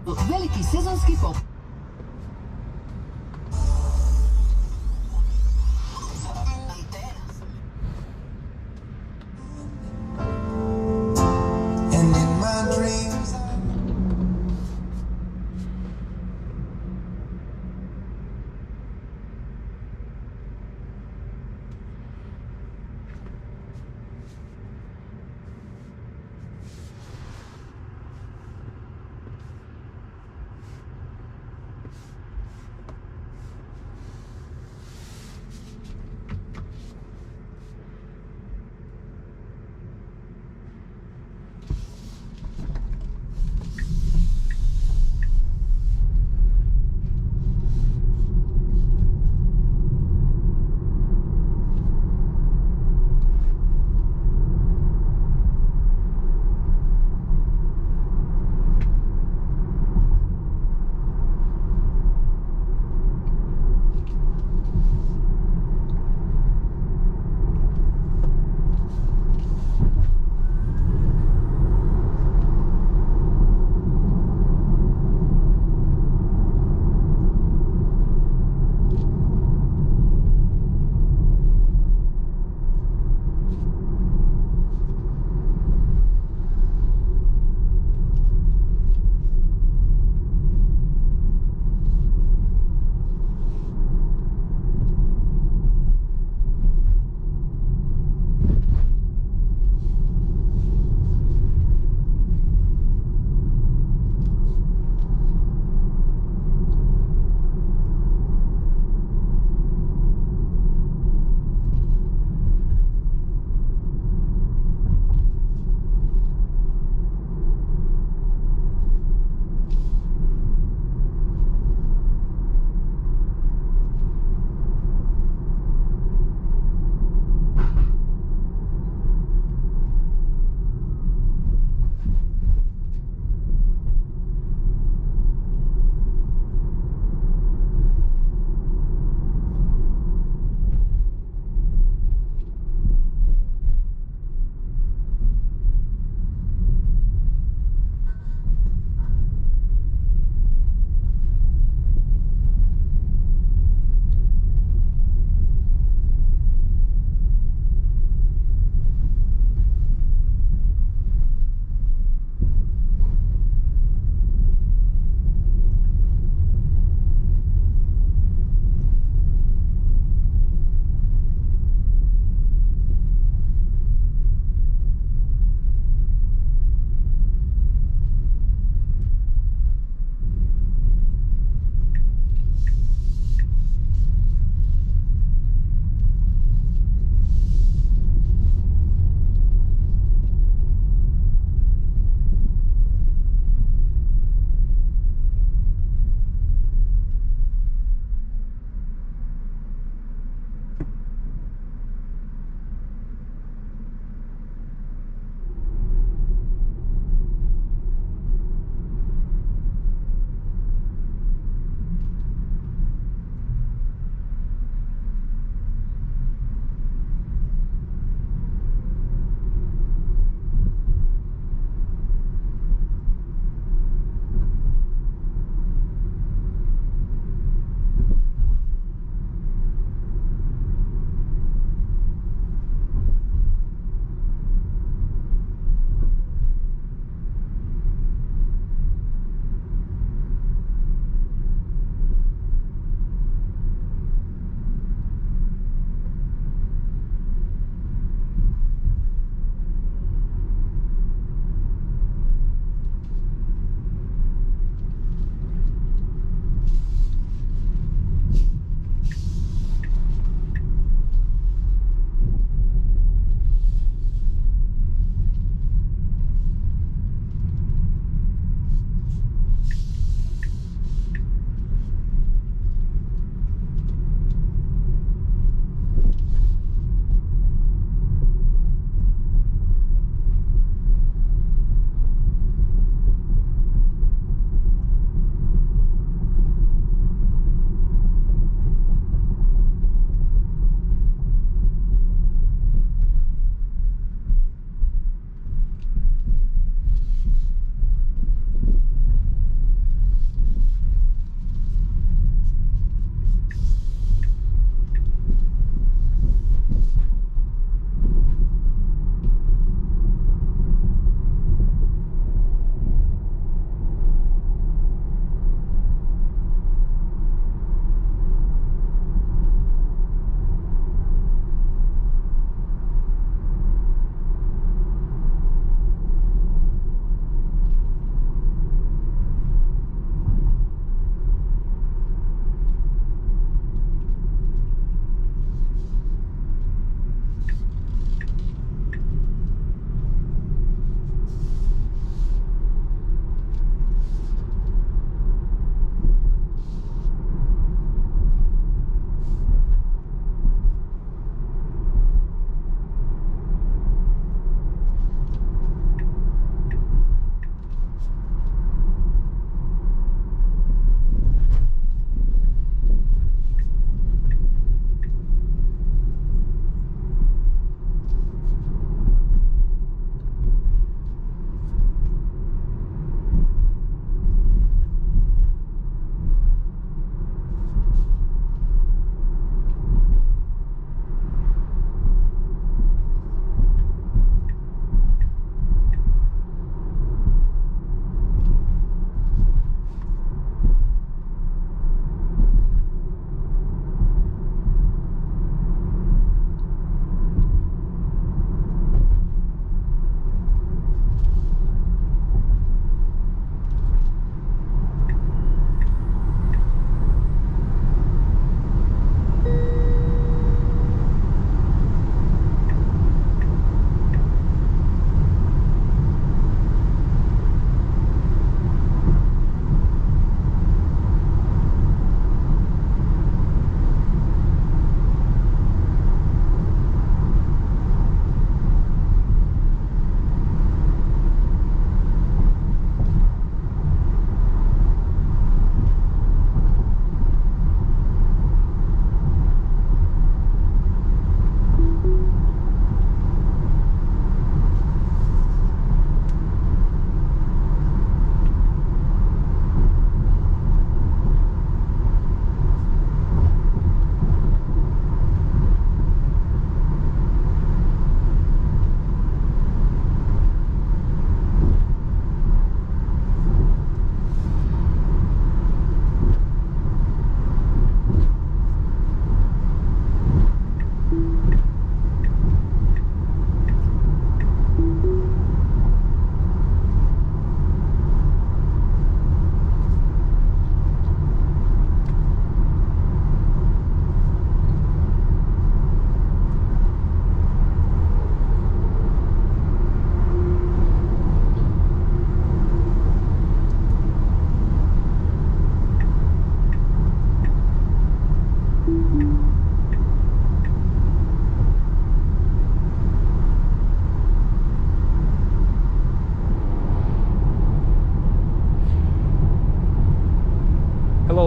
Veliký sezónsky pop.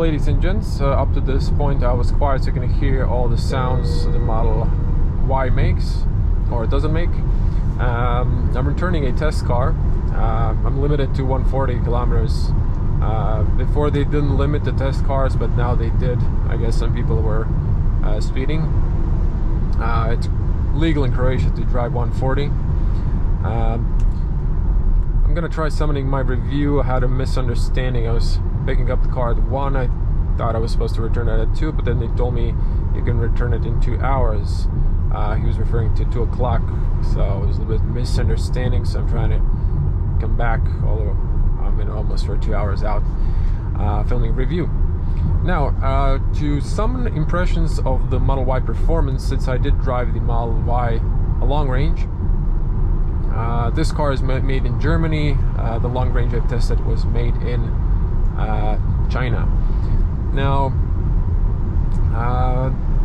ladies and gents, up to this point I was quiet so you can hear all the sounds the Model Y makes, or doesn't make. I'm returning a test car. I'm limited to 140 kilometers. Before they didn't limit the test cars, but now they did. I guess some people were speeding. It's legal in Croatia to drive 140. I'm gonna try summoning my review. I had a misunderstanding. I was picking up the car at 1. I thought I was supposed to return it at 2, but then they told me you can return it in 2 hours. He was referring to 2 o'clock, so it was a little bit misunderstanding. So I'm trying to come back, although I'm almost for 2 hours out filming review. Now, to some impressions of the Model Y performance, since I did drive the Model Y a long range. This car is made in Germany. The long range I've tested was made in China. Now,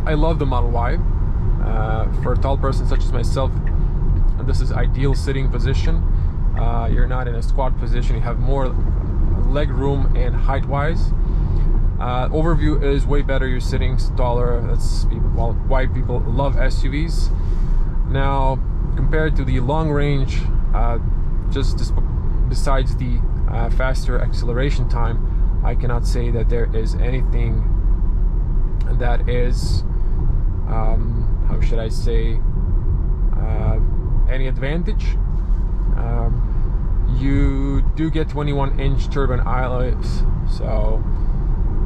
I love the Model Y. For a tall person such as myself, this is ideal sitting position. You're not in a squat position. You have more leg room and height-wise. Overview is way better. You're sitting taller. That's well, why people love SUVs. Now, compared to the long range, just besides the faster acceleration time, I cannot say that there is anything that is, how should I say, any advantage. You do get 21-inch turbine alloys, so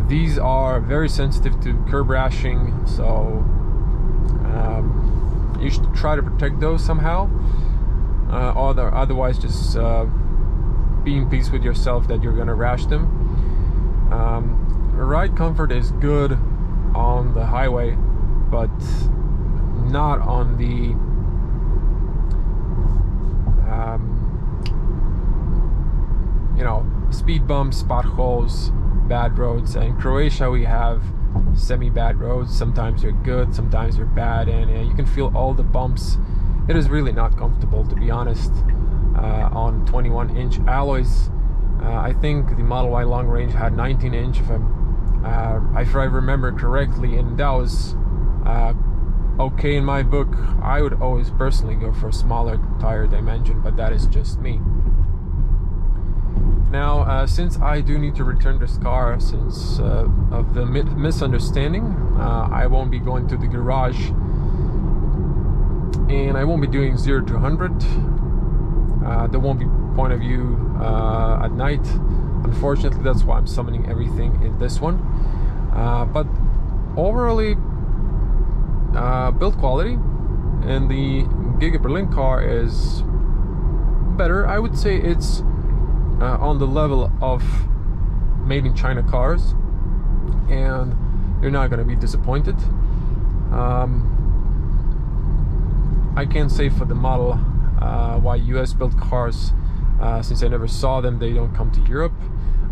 these are very sensitive to curb rashing, so you should try to protect those somehow. Otherwise, just be in peace with yourself that you're gonna rash them. Ride comfort is good on the highway, but not on the speed bumps, potholes, bad roads. In Croatia we have semi-bad roads. Sometimes they're good, sometimes they're bad, and you can feel all the bumps. It is really not comfortable, to be honest, on 21-inch alloys. I think the Model Y long range had 19-inch, if I remember correctly, and that was okay in my book. I would always personally go for a smaller tire dimension, but that is just me. Now, since I do need to return this car, since of the misunderstanding, I won't be going to the garage, and I won't be doing 0 to 100. There won't be point of view at night. Unfortunately, that's why I'm summoning everything in this one. But overall, build quality and the Giga Berlin car is better. I would say it's on the level of made in China cars, and you're not going to be disappointed. I can't say for the Model Y US built cars, since I never saw them. They don't come to Europe.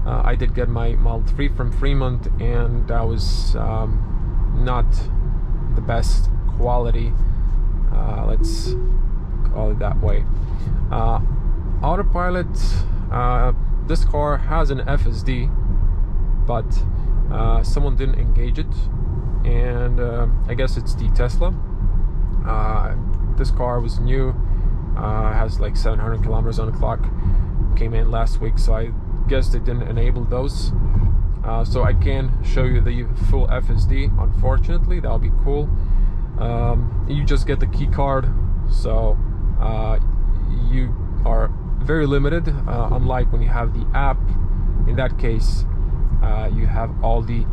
I did get my Model 3 from Fremont, and that was not the best quality, let's call it that way. Autopilot, this car has an FSD, but someone didn't engage it, and I guess it's the Tesla. This car was new, has like 700 kilometers on the clock, came in last week, so I guess they didn't enable those. So I can show you the full FSD. Unfortunately, that would be cool. You just get the key card, so you are very limited, unlike when you have the app. In that case, you have all the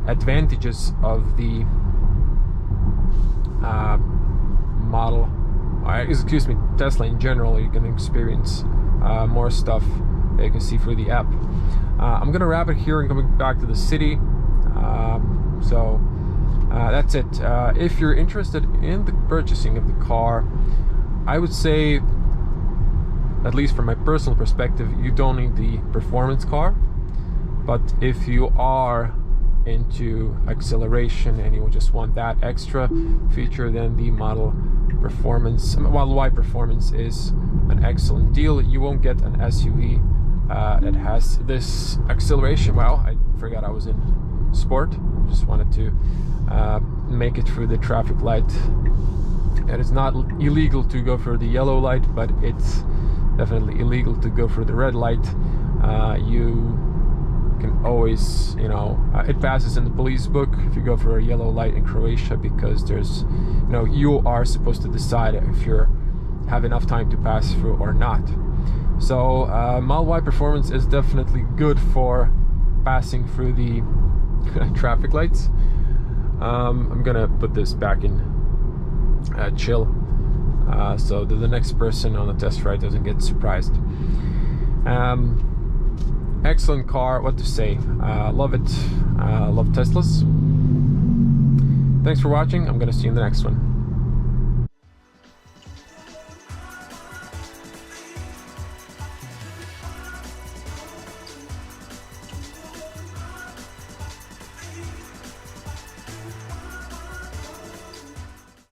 advantages of the Tesla in general. You can experience more stuff that you can see through the app. I'm gonna wrap it here and coming back to the city. So that's it. If you're interested in the purchasing of the car, I would say, at least from my personal perspective, you don't need the performance car. But if you are into acceleration and you just want that extra feature, then the Model Y Performance is an excellent deal. You won't get an SUV that has this acceleration. Wow, I forgot I was in sport. Just wanted to make it through the traffic light. It is not illegal to go for the yellow light, but it's definitely illegal to go for the red light. You can always, you know, it passes in the police book if you go for a yellow light in Croatia, because there's, you know, you are supposed to decide if you have enough time to pass through or not. So mile-wide performance is definitely good for passing through the traffic lights. I'm gonna put this back in chill, so that the next person on the test ride doesn't get surprised. Excellent car, what to say. Love it. Love Teslas. Thanks for watching. I'm gonna see you in the next one.